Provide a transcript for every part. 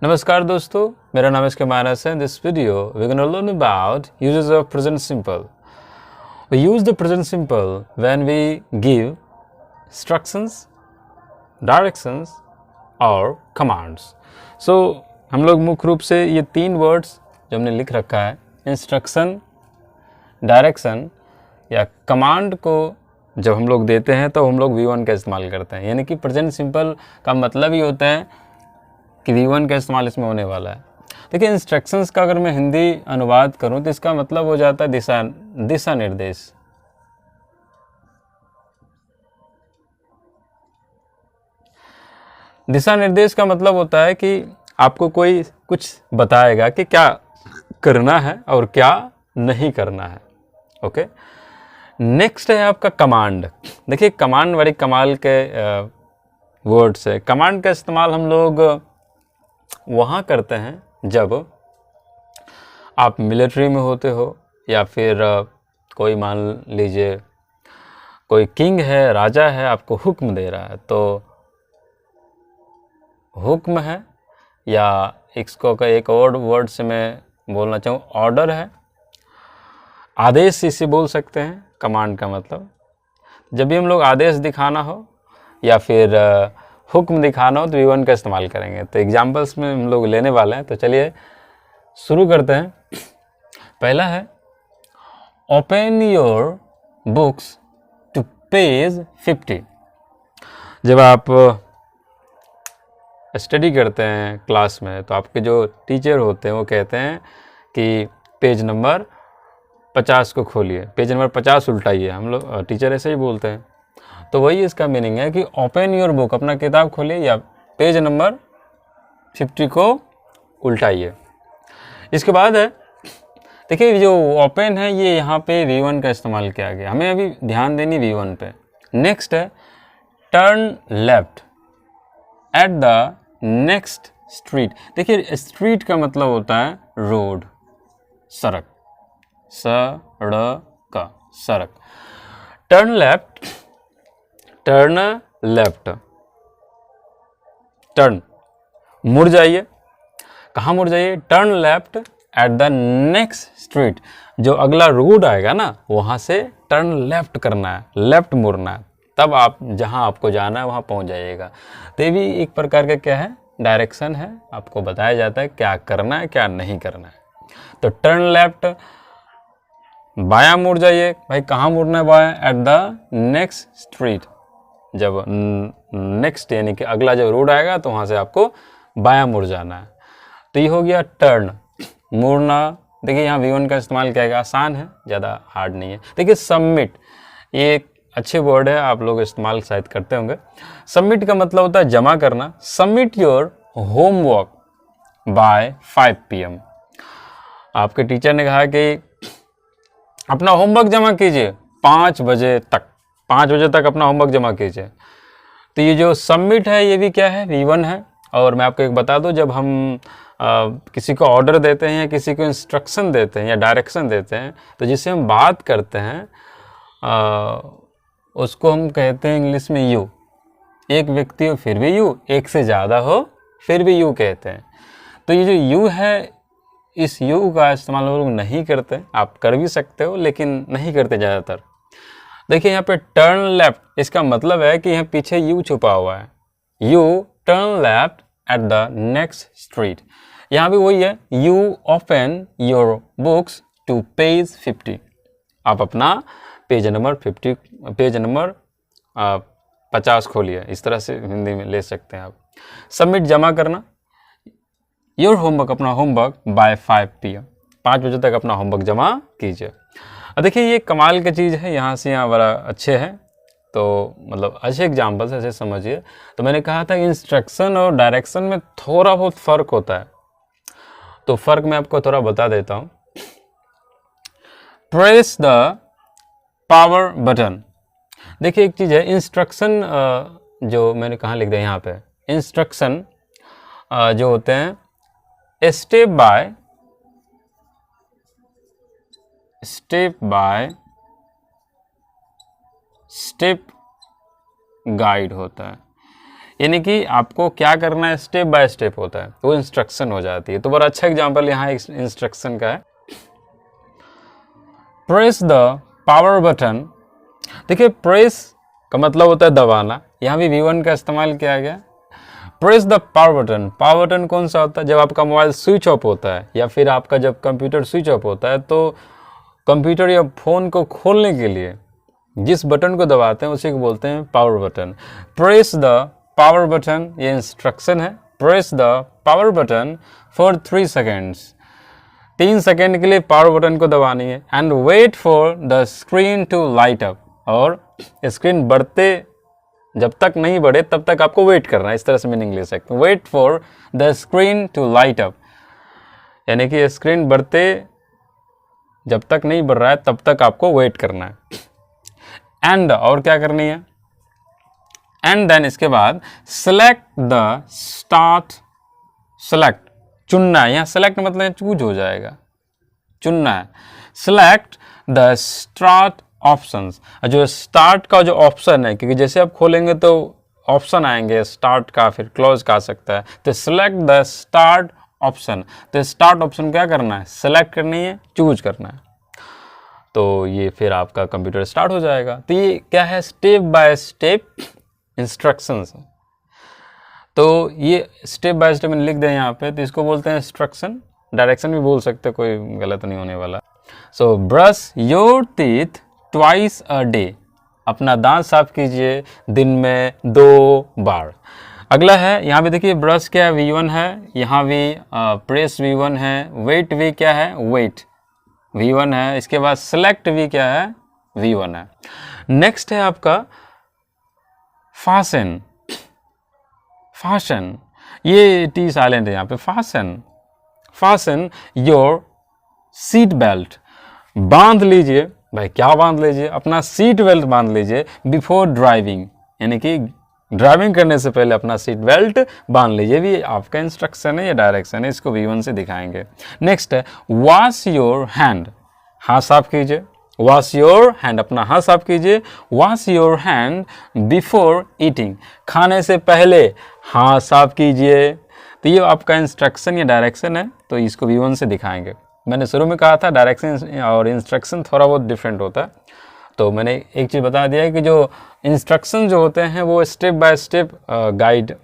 नमस्कार दोस्तों, मेरा नाम इसके मानस है। This video we gonna learn about uses of present simple. We use the present simple when we give instructions, directions और commands. So हम लोग मुख्य रूप से ये तीन वर्ड्स जो हमने लिख रखा है, इंस्ट्रक्शन, डायरेक्शन या कमांड को जब हम लोग देते हैं तो हम लोग V1 का इस्तेमाल करते हैं। यानी कि प्रेजेंट सिंपल का मतलब ही होता है कि V1 का इस्तेमाल इसमें होने वाला है। देखिए, इंस्ट्रक्शंस का अगर मैं हिंदी अनुवाद करूं तो इसका मतलब हो जाता है दिशा निर्देश। दिशा निर्देश का मतलब होता है कि आपको कोई कुछ बताएगा कि क्या करना है और क्या नहीं करना है। ओके, नेक्स्ट है आपका कमांड। देखिए, कमांड बड़ी कमाल के वर्ड्स है। कमांड का इस्तेमाल हम लोग वहाँ करते हैं जब आप मिलिट्री में होते हो या फिर कोई मान लीजिए कोई किंग है, राजा है, आपको हुक्म दे रहा है। तो हुक्म है या इसको का एक और वर्ड से मैं बोलना चाहूँ, ऑर्डर है, आदेश इसे बोल सकते हैं। कमांड का मतलब जब भी हम लोग आदेश दिखाना हो या फिर हुक्म दिखाना हो तो V1 का इस्तेमाल करेंगे। तो एग्जाम्पल्स में हम लोग लेने वाले हैं, तो चलिए शुरू करते हैं। पहला है open your books to page 50। जब आप स्टडी करते हैं क्लास में तो आपके जो टीचर होते हैं वो कहते हैं कि पेज नंबर 50 को खोलिए, पेज नंबर 50 उल्टाइए। हम लोग टीचर ऐसे ही बोलते हैं। तो वही इसका मीनिंग है कि ओपन योर बुक, अपना किताब खोलिए या पेज नंबर 50 को उल्टाइए। इसके बाद है, देखिए जो ओपन है ये यहाँ पे V1 का इस्तेमाल किया गया, हमें अभी ध्यान देनी V1 पे। नेक्स्ट है turn left at the next street. देखिए, स्ट्रीट का मतलब होता है रोड, सड़क, सड़क। Turn left, turn left, turn मुड़ जाइए। कहाँ मुड़ जाइए? Turn left at the next street. जो अगला रोड आएगा ना, वहाँ से टर्न लेफ्ट करना है, लेफ्ट मुड़ना है, तब आप जहाँ आपको जाना है वहाँ पहुँच जाइएगा। तो ये भी एक प्रकार का क्या है, डायरेक्शन है। आपको बताया जाता है क्या करना है क्या नहीं करना है। तो टर्न लेफ्ट, बायां मुड़ जाइए। भाई कहाँ मुड़ना है? बायां, एट द नेक्स्ट स्ट्रीट। जब नेक्स्ट यानी कि अगला जब रोड आएगा तो वहाँ से आपको बायां मुड़ जाना है। तो ये हो गया टर्न, मुड़ना। देखिए यहाँ V1 का इस्तेमाल किया गया, आसान है, ज़्यादा हार्ड नहीं है। देखिए सबमिट, ये एक अच्छे वर्ड है, आप लोग इस्तेमाल शायद करते होंगे। सबमिट का मतलब होता है जमा करना। Submit your homework by 5 PM। आपके टीचर ने कहा कि अपना होमवर्क जमा कीजिए 5 बजे तक, 5 बजे तक अपना होमवर्क जमा कीजिए। तो ये जो सबमिट है ये भी क्या है, V1 है। और मैं आपको एक बता दूं, जब हम किसी को ऑर्डर देते हैं या किसी को इंस्ट्रक्शन देते हैं या डायरेक्शन देते हैं तो जिससे हम बात करते हैं उसको हम कहते हैं इंग्लिश में यू। एक व्यक्ति हो फिर भी यू, एक से ज़्यादा हो फिर भी यू कहते हैं। तो ये जो यू है, इस यू का इस्तेमाल लोग नहीं करते। आप कर भी सकते हो लेकिन नहीं करते ज़्यादातर। देखिए यहाँ पे टर्न लेफ्ट, इसका मतलब है कि यहाँ पीछे यू छुपा हुआ है। You turn left at the next street. यहाँ भी वही है, you open your books to page 50। आप अपना पेज नंबर 50 खोलिए। इस तरह से हिंदी में ले सकते हैं आप। सबमिट जमा करना, योर होमवर्क, अपना होमवर्क बाय 5 PM, 5 बजे तक अपना होमवर्क जमा कीजिए। देखिए ये कमाल की चीज़ है, यहाँ से यहाँ बड़ा अच्छे हैं। तो मतलब अच्छे एग्जाम्पल्स ऐसे समझिए। तो मैंने कहा था इंस्ट्रक्शन और डायरेक्शन में थोड़ा बहुत फ़र्क होता है, तो फ़र्क मैं आपको थोड़ा बता देता हूँ। Press the power button. देखिए एक चीज़ है, इंस्ट्रक्शन जो मैंने कहाँ लिख दिया यहाँ पे, इंस्ट्रक्शन जो होते हैं स्टेप बाय स्टेप गाइड होता है। यानी कि आपको क्या करना है, स्टेप बाय स्टेप होता है, वो इंस्ट्रक्शन हो जाती है। तो बड़ा अच्छा एग्जांपल यहाँ इंस्ट्रक्शन का है, प्रेस द पावर बटन। देखिए प्रेस का मतलब होता है दबाना, यहाँ भी V1 का इस्तेमाल किया गया। Press the power button, power button कौन सा होता है, जब आपका मोबाइल स्विच ऑफ होता है या फिर आपका जब कंप्यूटर स्विच ऑफ होता है, तो कंप्यूटर या फ़ोन को खोलने के लिए जिस बटन को दबाते हैं उसी को बोलते हैं power button. Press the power button, ये इंस्ट्रक्शन है। Press the power button for 3 seconds, 3 second के लिए पावर बटन को दबानी है। And wait for the screen to light up, और स्क्रीन बढ़ते जब तक नहीं बढ़े तब तक आपको वेट करना है, इस तरह से मीनिंग ले सकते हैं। Wait for the screen to light up, यानी कि स्क्रीन बढ़ते जब तक नहीं बढ़ रहा है तब तक आपको वेट करना है। एंड और क्या करनी है, एंड देन इसके बाद सेलेक्ट द स्टार्ट, सेलेक्ट चुनना है, यहाँ सेलेक्ट मतलब चूज हो जाएगा, चुनना है। सेलेक्ट द स्टार्ट ऑप्शंस, जो स्टार्ट का जो ऑप्शन है, क्योंकि जैसे आप खोलेंगे तो ऑप्शन आएंगे स्टार्ट का, फिर क्लोज का आ सकता है, तो सेलेक्ट द स्टार्ट ऑप्शन। तो स्टार्ट ऑप्शन क्या करना है, सेलेक्ट करनी है, चूज करना है, तो ये फिर आपका कंप्यूटर स्टार्ट हो जाएगा। तो ये क्या है, स्टेप बाय स्टेप इंस्ट्रक्शंस। तो ये स्टेप बाय स्टेप मैंने लिख दिया यहाँ पे, तो इसको बोलते हैं इंस्ट्रक्शन, डायरेक्शन भी बोल सकते, कोई गलत नहीं होने वाला। So brush your teeth twice a day, अपना दांत साफ कीजिए दिन में 2 बार। अगला है, यहाँ पे देखिए ब्रश क्या है, V1 है, यहाँ भी प्रेस V1 है, वेट V क्या है, वेट V1 है, इसके बाद सेलेक्ट V क्या है, V1 है। नेक्स्ट है आपका फासन, फासन, ये टी साइलेंट है यहाँ पे, fasten, fasten your seat belt, बांध लीजिए भाई, क्या बांध लीजिए, अपना सीट बेल्ट बांध लीजिए बिफोर ड्राइविंग, यानी कि ड्राइविंग करने से पहले अपना सीट बेल्ट बांध लीजिए, भी आपका इंस्ट्रक्शन है या डायरेक्शन है, इसको V1 से दिखाएंगे। नेक्स्ट है वॉश योर हैंड, हाथ साफ कीजिए, वॉश योर हैंड, अपना हाथ साफ कीजिए। Wash your hand before eating, खाने से पहले हाथ साफ कीजिए। तो ये आपका इंस्ट्रक्शन या डायरेक्शन है, तो इसको V1 से दिखाएंगे। मैंने शुरू में कहा था डायरेक्शन और इंस्ट्रक्शन थोड़ा बहुत डिफरेंट होता है, तो मैंने एक चीज़ बता दिया है कि जो इंस्ट्रक्शन जो होते हैं वो स्टेप बाय स्टेप गाइड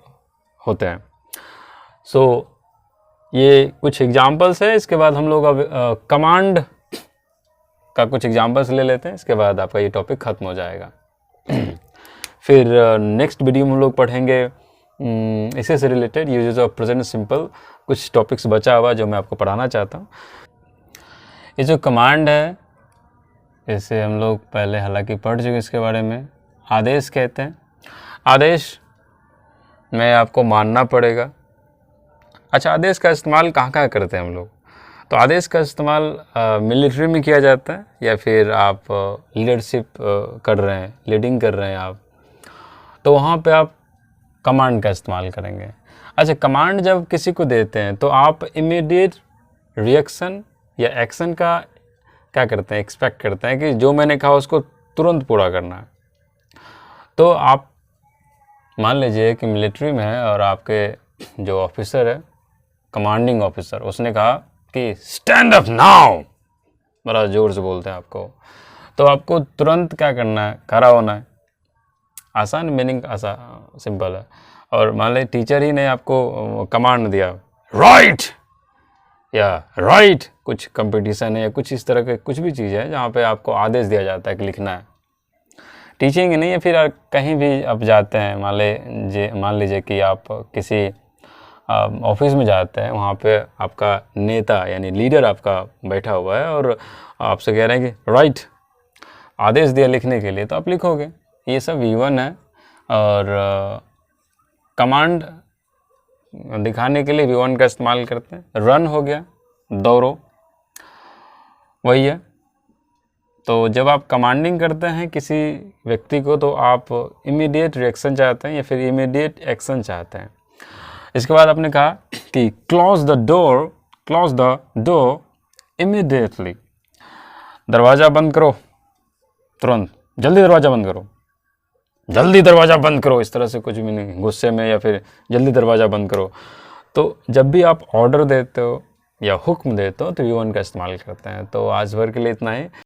होते हैं। सो ये कुछ एग्जांपल्स है, इसके बाद हम लोग अब कमांड का कुछ एग्जांपल्स ले लेते हैं, इसके बाद आपका ये टॉपिक ख़त्म हो जाएगा। फिर नेक्स्ट वीडियो में हम लोग पढ़ेंगे इसी से related uses of present simple, कुछ टॉपिक्स बचा हुआ जो मैं आपको पढ़ाना चाहता हूँ। ये जो कमांड है इसे हम लोग पहले हालांकि पढ़ चुके, इसके बारे में आदेश कहते हैं। आदेश में आपको मानना पड़ेगा। अच्छा, आदेश का इस्तेमाल कहाँ कहाँ करते हैं हम लोग, तो आदेश का इस्तेमाल मिलिट्री में किया जाता है, या फिर आप लीडरशिप कर रहे हैं, लीडिंग कर रहे हैं आप, तो वहाँ पे आप कमांड का इस्तेमाल करेंगे। अच्छा, कमांड जब किसी को देते हैं तो आप इमीडिएट रिएक्शन या एक्शन का क्या करते हैं, एक्सपेक्ट करते हैं कि जो मैंने कहा उसको तुरंत पूरा करना है। तो आप मान लीजिए कि मिलिट्री में है और आपके जो ऑफिसर है, कमांडिंग ऑफिसर, उसने कहा कि स्टैंड अप नाउ, बड़ा जोर से बोलते हैं आपको, तो आपको तुरंत क्या करना है, खड़ा होना है। आसान मीनिंग आसान सिंपल है। और मान लीजिए टीचर ही ने आपको कमांड दिया राइट या राइट, कुछ कंपटीशन है या कुछ इस तरह के कुछ भी चीज़ है जहाँ पे आपको आदेश दिया जाता है कि लिखना है। टीचिंग नहीं है, फिर कहीं भी आप जाते हैं, मान लीजिए कि आप किसी ऑफिस में जाते हैं, वहाँ पे आपका नेता यानी लीडर आपका बैठा हुआ है और आपसे कह रहे हैं कि राइट, आदेश दिया लिखने के लिए, तो आप लिखोगे। ये सब V1 है। और कमांड दिखाने के लिए V1 का इस्तेमाल करते हैं। रन हो गया, दौड़ो, वही है। तो जब आप कमांडिंग करते हैं किसी व्यक्ति को तो आप इमीडिएट रिएक्शन चाहते हैं या फिर इमीडिएट एक्शन चाहते हैं। इसके बाद आपने कहा कि क्लोज द डोर इमीडिएटली, दरवाज़ा बंद करो तुरंत, जल्दी दरवाज़ा बंद करो। जल्दी दरवाज़ा बंद करो, इस तरह से कुछ भी नहीं, गुस्से में या फिर जल्दी दरवाज़ा बंद करो। तो जब भी आप ऑर्डर देते हो या हुक्म देते हो तो वी वन का इस्तेमाल करते हैं। तो आज भर के लिए इतना ही।